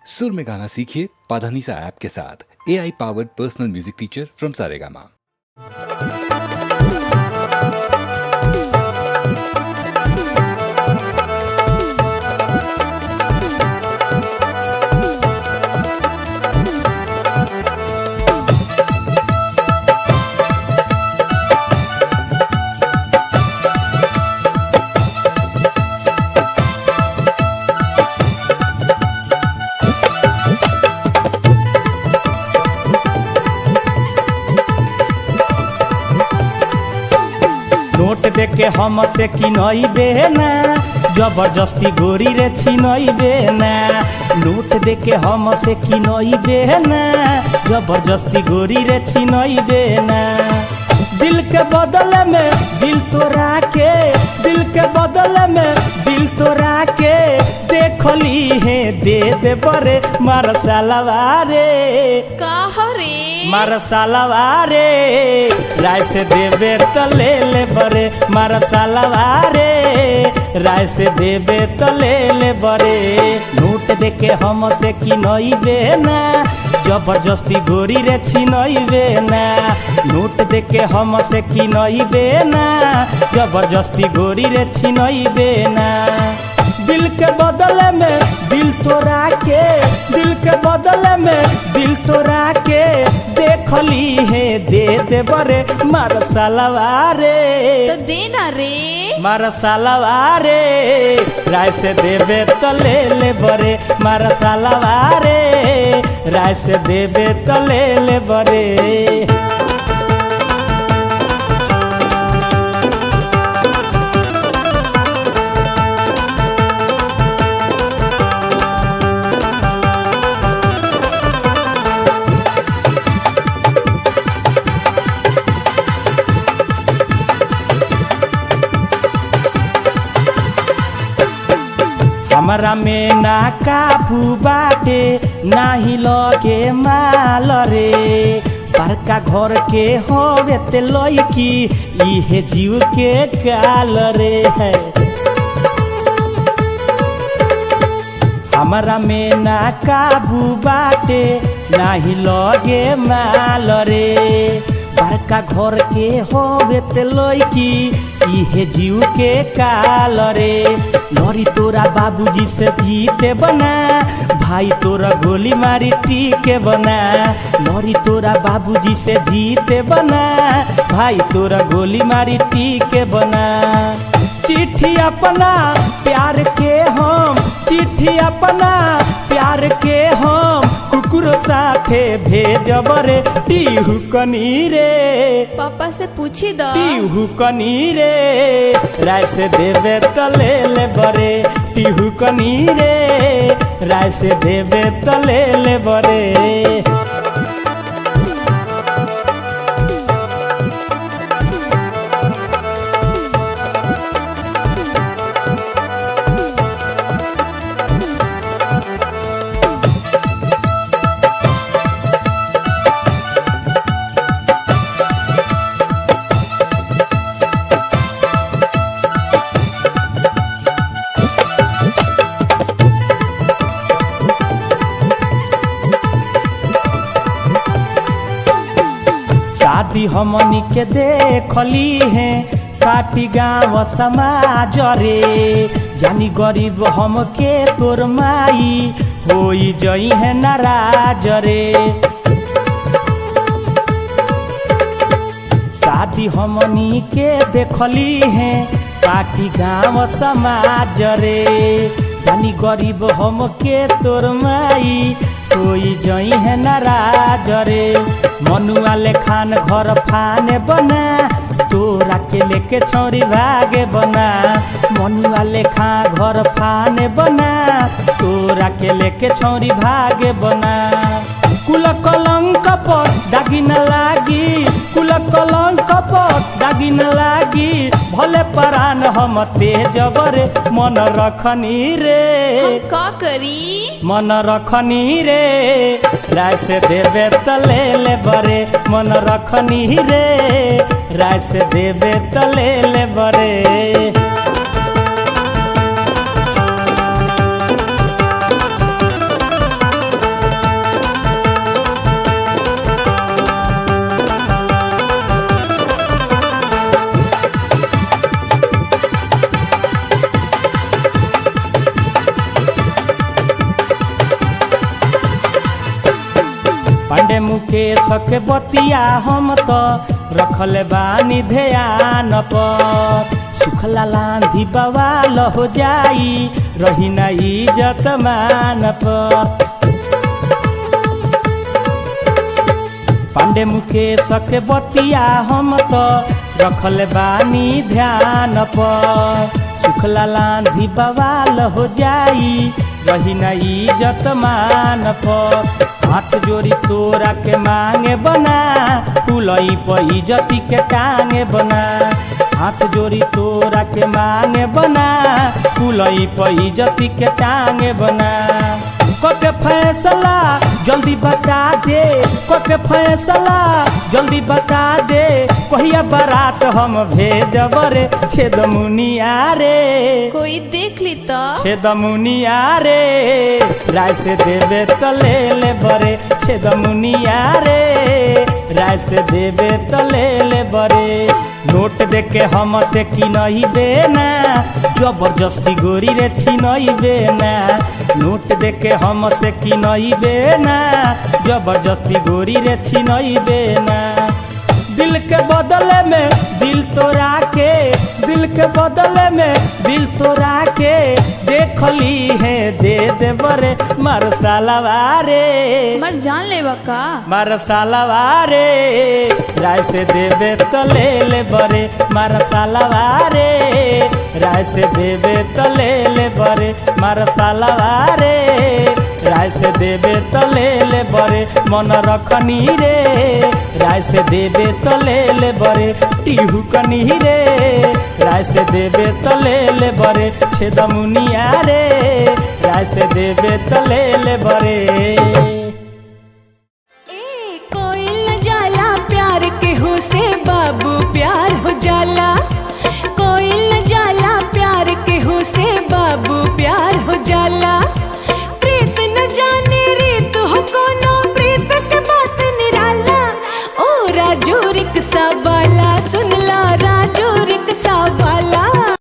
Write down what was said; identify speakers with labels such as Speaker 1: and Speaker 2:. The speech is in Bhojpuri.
Speaker 1: सुर में गाना सीखिए पाधानीसा ऐप के साथ। AI powered personal music teacher from Saregama.
Speaker 2: Note देके हम से किनइबे ना, जबरदस्ती गोरी रे छिनइबे ना। नोट देके हम से किनइबे ना, जबरदस्ती गोरी रे छिनइबे ना। दिल के बदले में दिल तोरा के, दिल के बदले में दिल तोरा के देखली है दे दे बरे मार सालवारे
Speaker 3: का हरे
Speaker 2: मार सालवारे राय से देवे तो ले ले बरे मार सालवारे राय से देवे तो ले ले बरे। नोट देके हम से किनइबे ना, जबरदस्ती गोरी रे छिनइबे ना। नोट देके हम से किनइबे ना, जबरदस्ती गोरी रे छिनइबे ना। दिल के बदले में दिल तोरा के, दिल के बदले में दिल तोरा के देखली है दे दे बरे मार सालवारे
Speaker 3: तो देना रे
Speaker 2: मार सालवारे राय से देवे तो ले ले बरे मार सालवारे राय से देवे तो ले ले बरे। हमरा में ना काबू बाटे नाही लगे माल रे। बड़का घर के होवे ते लइकी इहे जीव के काल रे है। हमरा में ना काबू बाटे नाही लगे माल रे। बड़का घर के होवे ते लइकी इहे जीव के काल रे। लड़ी तोरा बाबूजी से जीते बना, भाई तोरा गोली मारी टीके बना। लड़ी तोरा बाबूजी से जीते बना, भाई तोरा गोली मारी टीके बना। चिट्ठी अपना प्यार के हम, चिट्ठी अपना प्यार के हम कुकुर साथे भेजब रे टीहू कनी रे।
Speaker 3: पापा से पूछी दो
Speaker 2: टीहू कनी रे राय से देवे तो ले ले बरे। टीहू कनी रे राय से देवे तो ले ले बरे। शादी हमनी के देखली है काटी गाँव समाज रे। जानी गरीब हम के तोर माई होई जई है नाराज रे। शादी हमनी के देखली है काटी गाँव समाज रे। जानी गरीब हम के तोर माई होई जई है नाराज रे। मनुआ ले खान घर फाने बना, तोरा के लेके छोरी भागे बना। मनुआ ले खान घर फाने बना, तोरा के लेके छोरी भागे बना। कुल कलंक पर दागी न लागी, कुल कलंक पर दागी न लागी। भले परान हम तेज बरे मन रखनी रे।
Speaker 3: हम का करी
Speaker 2: मन रखनी रे राय से देवे तो ले ले बरे। मन रखनी रे राय से देवे तो ले ले बरे। पांडे मुकेश के बतिया हम तो रखले बानी ध्यान पर सुखला लांधी बवाल हो जाई रही ना इज्जत मान पर पांडे मुकेश के बतिया हम तो रखले बानी ध्यान पर सुखला लांधी बवाल हो जाई रही ना इज्जत मान पर हाथ जोड़ी तोरा के मांगे बना फूलई पर इज्जती के टांगे बना हाथ जोड़ी तोरा के मांगे बना फूलई पर इज्जती के टांगे बना कोके फैसला जल्दी बता दे कोके फैसला जल्दी बता दे कहिया बारात हम भेजब रे छेद मुनिया रे
Speaker 3: कोई देख ली तो
Speaker 2: छेद मुनिया रे राय से देवे तो ले ले बरे छेद मुनिया रे राय से देवे तो ले ले बरे नोट दे के हम से की नहीं बेना जबरदस्ती गोरी रे छीनई बेना नोट दे के हम से की नहीं बेना जबरदस्ती गोरी रे छीनई बेना दिल के बदले में दिल तोरा के दिल के बदले में दिल तोरा के देखली है दे दे बरे मार सालवा रे
Speaker 3: मर जान ले बका
Speaker 2: मार सालवा रे राय से देवे तो ले ले बरे मार सालवा रे राय से देवे तो ले ले बरे मार सालवा रे राय से देवे तो ले ले बरे मन रखनी रे राय से देवे तो ले ले बरे टीहू कनी रे राय से देवे तो ले ले बरे छेद मुनिया रे राय से देवे तो ले ले बरे।